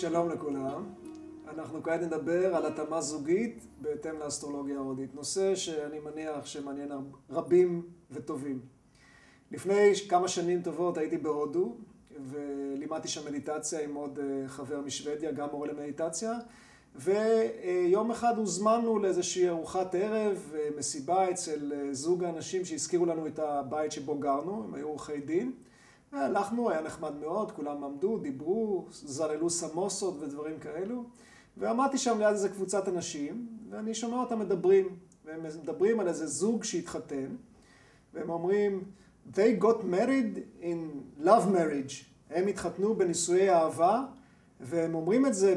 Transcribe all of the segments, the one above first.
שלום לכולם. אנחנו כעת נדבר על התאמה זוגית בהתאם לאסטרולוגיה ההודית. נושא שאני מניח שמעניין רבים וטובים. לפני כמה שנים טובות הייתי בהודו ולימדתי שם מדיטציה עם עוד חבר משוודיה, גם מורה למדיטציה. ויום אחד הוזמנו לאיזושהי ארוחת ערב, מסיבה אצל זוג האנשים שהזכירו לנו את הבית שבו גרנו, הם היו עורכי דין. הלכנו, היה נחמד מאוד, כולם עמדו, דיברו, זללו סמוסות ודברים כאלו. ועמדתי שם ליד איזו קבוצת אנשים, ואני שומע אותם מדברים. והם מדברים על איזה זוג שהתחתן, והם אומרים, They got married in love marriage. הם התחתנו בנישואי אהבה, והם אומרים את זה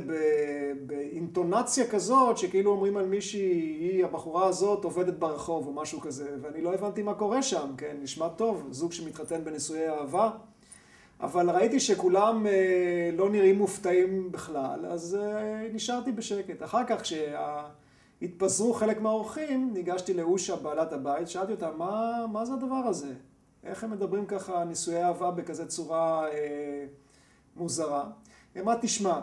באינטונציה כזאת, שכאילו אומרים על מישהי, היא, הבחורה הזאת, עובדת ברחוב או משהו כזה, ואני לא הבנתי מה קורה שם, כן, נשמע טוב, זוג שמתחתן בנישואי אהבה, אבל ראיתי שכולם לא נראים מופתעים בכלל, אז נשארתי בשקט. אחר כך, כשהתפזרו חלק מהאורחים, ניגשתי לאושה, בעלת הבית, שאלתי אותה, מה זה הדבר הזה? איך הם מדברים ככה נישואי אהבה בכזה צורה מוזרה? היא אמרה, תשמע,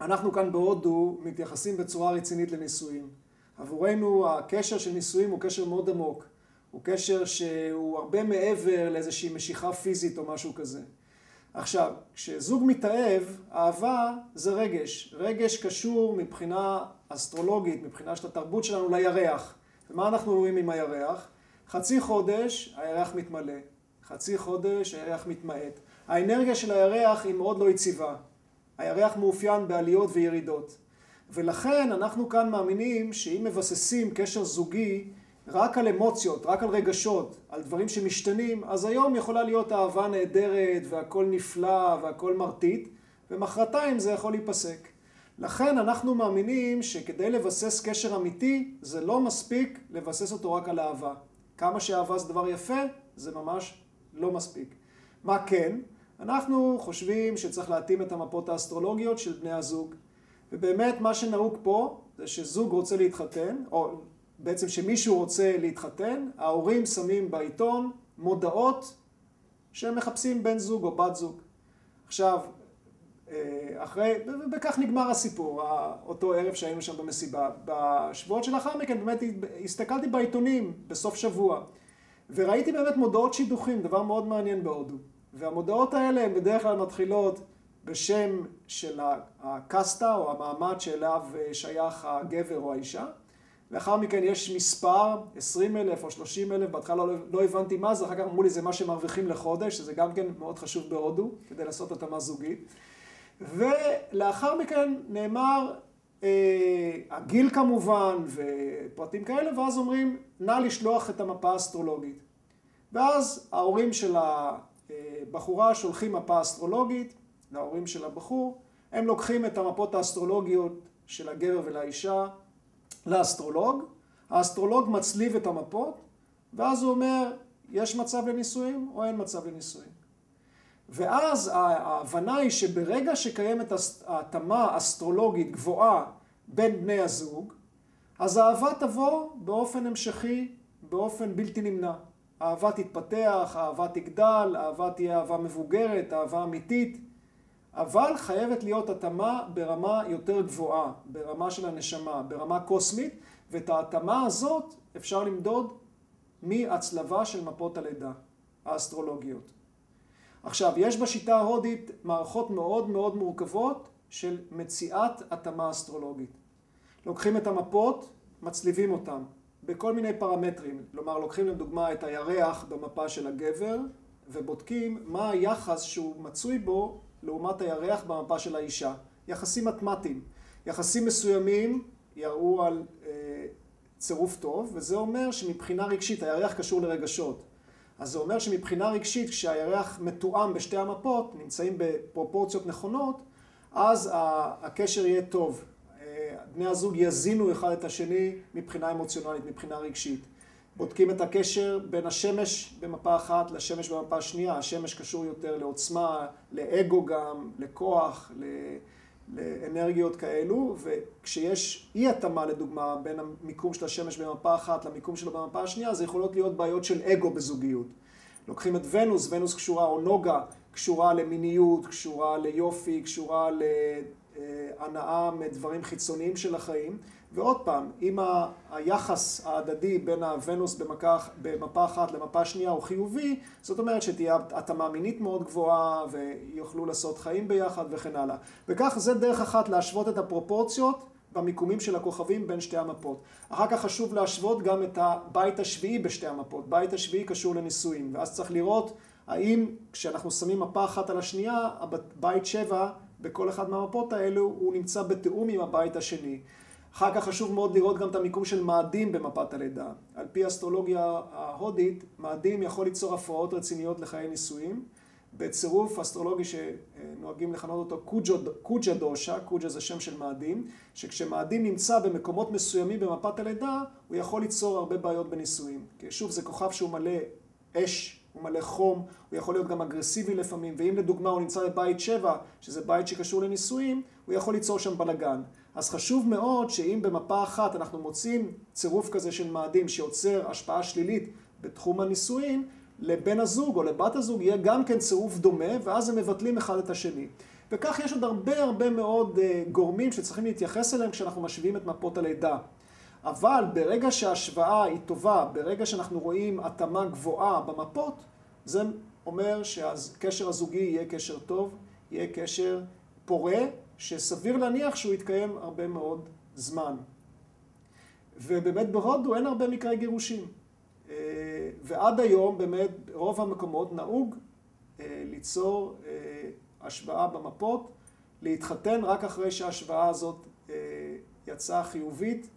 אנחנו כאן בהודו מתייחסים בצורה רצינית לנישואים. עבורנו הקשר של נישואים הוא קשר מאוד עמוק. הוא קשר שהוא הרבה מעבר לאיזושהי משיכה פיזית או משהו כזה. עכשיו, כשזוג מתאהב, אהבה זה רגש. רגש קשור מבחינה אסטרולוגית, מבחינה של התרבות שלנו לירח. ומה אנחנו רואים עם הירח? חצי חודש הירח מתמלא. חצי חודש הירח מתמעט. האנרגיה של הירח היא מאוד לא יציבה. הירח מאופיין בעליות וירידות. ולכן אנחנו כאן מאמינים שאם מבססים קשר זוגי רק על אמוציות, רק על רגשות, על דברים שמשתנים, אז היום יכולה להיות אהבה נהדרת והכל נפלא והכל מרטיט, ומחרתיים זה יכול להיפסק. לכן אנחנו מאמינים שכדי לבסס קשר אמיתי, זה לא מספיק לבסס אותו רק על אהבה. כמה שאהבה זה דבר יפה, זה ממש לא מספיק. מה כן? אנחנו חושבים שצריך להתאים את המפות האסטרולוגיות של בני הזוג. ובאמת מה שנהוג פה זה שזוג רוצה להתחתן, או בעצם שמישהו רוצה להתחתן, ההורים שמים בעיתון מודעות שהם מחפשים בן זוג או בת זוג. עכשיו, וכך נגמר הסיפור, אותו ערב שהיינו שם במסיבה. בשבועות שלאחר מכן באמת הסתכלתי בעיתונים בסוף שבוע, וראיתי באמת מודעות שידוכים, דבר מאוד מעניין בהודו. והמודעות האלה הן בדרך כלל מתחילות בשם של הקסטה או המעמד שאליו שייך הגבר או האישה. לאחר מכן יש מספר, 20,000 או 30,000, בהתחלה לא הבנתי מה זה, אחר כך אמרו לי זה מה שמרוויחים לחודש, שזה גם כן מאוד חשוב בהודו, כדי לעשות התאמה זוגית. ולאחר מכן נאמר הגיל כמובן ופרטים כאלה, ואז אומרים נא לשלוח את המפה האסטרולוגית. ואז ההורים של בחורה שולחים מפה אסטרולוגית להורים של הבחור, הם לוקחים את המפות האסטרולוגיות של הגבר ולאישה לאסטרולוג, האסטרולוג מצליב את המפות, ואז הוא אומר, יש מצב לנישואים או אין מצב לנישואים. ואז ההבנה היא שברגע שקיימת ההתאמה אסטרולוגית גבוהה בין בני הזוג, אז האהבה תבוא באופן המשכי, באופן בלתי נמנע. אהבה תתפתח, אהבה תגדל, אהבה תהיה אהבה מבוגרת, אהבה אמיתית, אבל חייבת להיות התאמה ברמה יותר גבוהה, ברמה של הנשמה, ברמה קוסמית, ואת ההתאמה הזאת אפשר למדוד מהצלבה של מפות הלידה, האסטרולוגיות. עכשיו, יש בשיטה ההודית מערכות מאוד מאוד מורכבות של מציאת התאמה אסטרולוגית. לוקחים את המפות, מצליבים אותם. בכל מיני פרמטרים, כלומר לוקחים לדוגמה את הירח במפה של הגבר ובודקים מה היחס שהוא מצוי בו לעומת הירח במפה של האישה. יחסים מתמטיים. יחסים מסוימים יראו על צירוף טוב, וזה אומר שמבחינה רגשית, הירח קשור לרגשות. אז זה אומר שמבחינה רגשית, כשהירח מתואם בשתי המפות, נמצאים בפרופורציות נכונות, אז הקשר יהיה טוב. בני הזוג יזינו אחד את השני מבחינה אמוציונלית, מבחינה רגשית. בודקים את הקשר בין השמש במפה אחת לשמש במפה השנייה. השמש קשור יותר לעוצמה, לאגו גם, לכוח, לאנרגיות כאלו. וכשיש אי התאמה לדוגמה בין המיקום של השמש במפה אחת למיקום שלו במפה השנייה, זה יכולות להיות בעיות של אגו בזוגיות. לוקחים את ונוס, ונוס קשורה או נוגה, קשורה למיניות, קשורה ליופי, קשורה הנאה מדברים חיצוניים של החיים. ועוד פעם, אם היחס ההדדי בין הוונוס במפה אחת למפה שנייה הוא חיובי, זאת אומרת שתהיה התאמה מינית מאוד גבוהה ויוכלו לעשות חיים ביחד וכן הלאה. וכך זה דרך אחת להשוות את הפרופורציות במיקומים של הכוכבים בין שתי המפות. אחר כך חשוב להשוות גם את הבית השביעי בשתי המפות. בית השביעי קשור לניסויים, ואז צריך לראות האם כשאנחנו שמים מפה אחת על השנייה, בית 7 בכל אחד מהמפות האלו הוא נמצא בתיאום עם הבית השני. אחר כך חשוב מאוד לראות גם את המיקום של מאדים במפת הלידה. על פי האסטרולוגיה ההודית, מאדים יכול ליצור הפרעות רציניות לחיי נישואים, בצירוף אסטרולוגי שנוהגים לכנות אותו קוג'ה דושה, קוג'ה זה שם של מאדים, שכשמאדים נמצא במקומות מסוימים במפת הלידה, הוא יכול ליצור הרבה בעיות בנישואים. כי שוב, זה כוכב שהוא מלא אש, הוא מלא חום, הוא יכול להיות גם אגרסיבי לפעמים, ואם לדוגמה הוא נמצא בבית 7, שזה בית שקשור לנישואים, הוא יכול ליצור שם בלגן. אז חשוב מאוד שאם במפה אחת אנחנו מוצאים צירוף כזה של מאדים שיוצר השפעה שלילית בתחום הנישואים, לבן הזוג או לבת הזוג יהיה גם כן צירוף דומה, ואז הם מבטלים אחד את השני. וכך יש עוד הרבה מאוד גורמים שצריכים להתייחס אליהם כשאנחנו משווים את מפות הלידה. אבל ברגע שההשוואה היא טובה, ברגע שאנחנו רואים התאמה גבוהה במפות, זה אומר שהקשר הזוגי יהיה קשר טוב, יהיה קשר פורה, שסביר להניח שהוא יתקיים הרבה מאוד זמן. ובאמת בהודו אין הרבה מקרי גירושים. ועד היום באמת רוב המקומות נהוג ליצור השוואה במפות, להתחתן רק אחרי שההשוואה הזאת יצאה חיובית,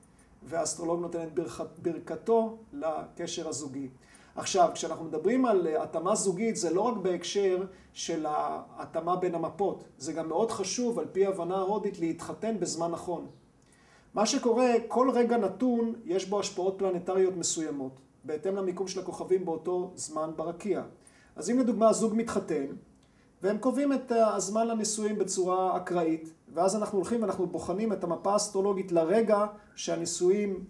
והאסטרולוג נותן את ברכתו לקשר הזוגי. עכשיו, כשאנחנו מדברים על התאמה זוגית, זה לא רק בהקשר של ההתאמה בין המפות, זה גם מאוד חשוב על פי הבנה ההודית להתחתן בזמן נכון. מה שקורה, כל רגע נתון יש בו השפעות פלנטריות מסוימות, בהתאם למיקום של הכוכבים באותו זמן ברקיע. אז אם לדוגמה הזוג מתחתן, והם קובעים את הזמן לנישואים בצורה אקראית, ואז אנחנו הולכים ואנחנו בוחנים את המפה האסטרולוגית לרגע שהנישואים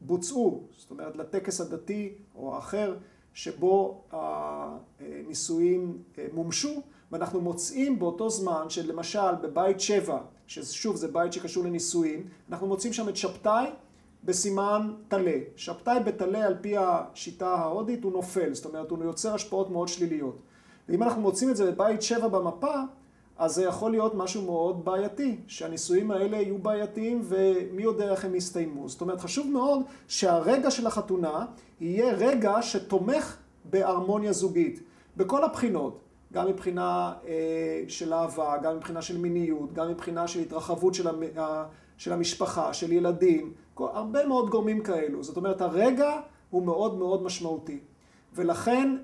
בוצעו, זאת אומרת לטקס הדתי או האחר שבו הנישואים מומשו, ואנחנו מוצאים באותו זמן שלמשל בבית 7, ששוב זה בית שקשור לנישואים, אנחנו מוצאים שם את שבתאי בסימן תלה. שבתאי בתלה על פי השיטה ההודית הוא נופל, זאת אומרת הוא יוצר השפעות מאוד שליליות. ואם אנחנו מוצאים את זה בבית 7 במפה, אז זה יכול להיות משהו מאוד בעייתי, שהנישואים האלה יהיו בעייתיים ומי יודע איך הם יסתיימו. זאת אומרת, חשוב מאוד שהרגע של החתונה יהיה רגע שתומך בהרמוניה זוגית, בכל הבחינות, גם מבחינה של אהבה, גם מבחינה של מיניות, גם מבחינה של התרחבות של המשפחה, של ילדים, הרבה מאוד גורמים כאלו. זאת אומרת, הרגע הוא מאוד מאוד משמעותי. ולכן,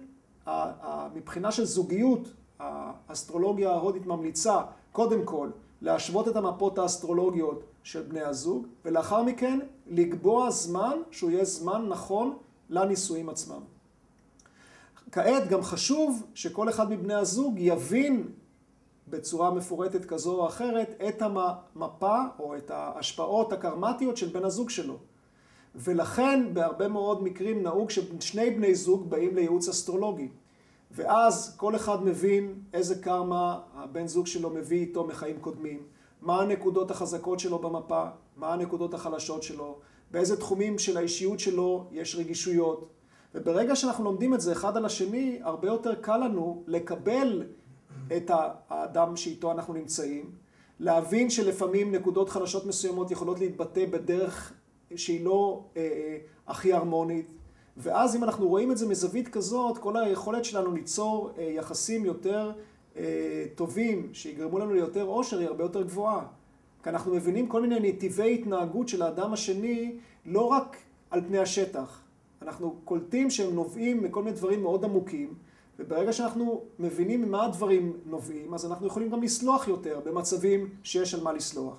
מבחינה של זוגיות, האסטרולוגיה ההודית ממליצה קודם כל להשוות את המפות האסטרולוגיות של בני הזוג, ולאחר מכן לקבוע זמן שהוא יהיה זמן נכון לנישואים עצמם. כעת גם חשוב שכל אחד מבני הזוג יבין בצורה מפורטת כזו או אחרת את המפה או את ההשפעות הקרמטיות של בן הזוג שלו. ולכן בהרבה מאוד מקרים נהוג ששני בני זוג באים לייעוץ אסטרולוגי. ואז כל אחד מבין איזה קרמה הבן זוג שלו מביא איתו מחיים קודמים, מה הנקודות החזקות שלו במפה, מה הנקודות החלשות שלו, באיזה תחומים של האישיות שלו יש רגישויות. וברגע שאנחנו לומדים את זה אחד על השני, הרבה יותר קל לנו לקבל את האדם שאיתו אנחנו נמצאים, להבין שלפעמים נקודות חלשות מסוימות יכולות להתבטא בדרך שהיא לא הכי הרמונית, ואז אם אנחנו רואים את זה מזווית כזאת, כל היכולת שלנו ליצור יחסים יותר טובים, שיגרמו לנו ליותר אושר, היא הרבה יותר גבוהה. כי אנחנו מבינים כל מיני נתיבי התנהגות של האדם השני, לא רק על פני השטח. אנחנו קולטים שהם נובעים מכל מיני דברים מאוד עמוקים, וברגע שאנחנו מבינים ממה הדברים נובעים, אז אנחנו יכולים גם לסלוח יותר במצבים שיש על מה לסלוח.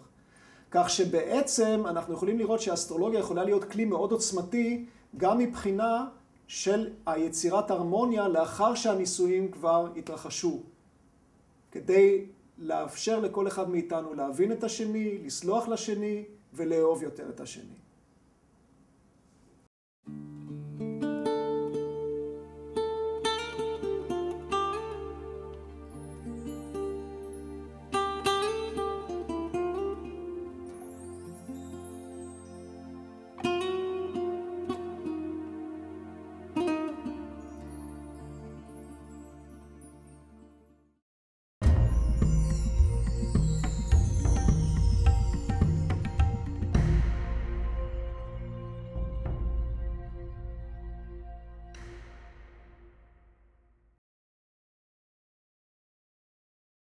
כך שבעצם אנחנו יכולים לראות שהאסטרולוגיה יכולה להיות כלי מאוד עוצמתי, גם מבחינה של היצירת הרמוניה לאחר שהנישואים כבר התרחשו. כדי לאפשר לכל אחד מאיתנו להבין את השני, לסלוח לשני ולאהוב יותר את השני.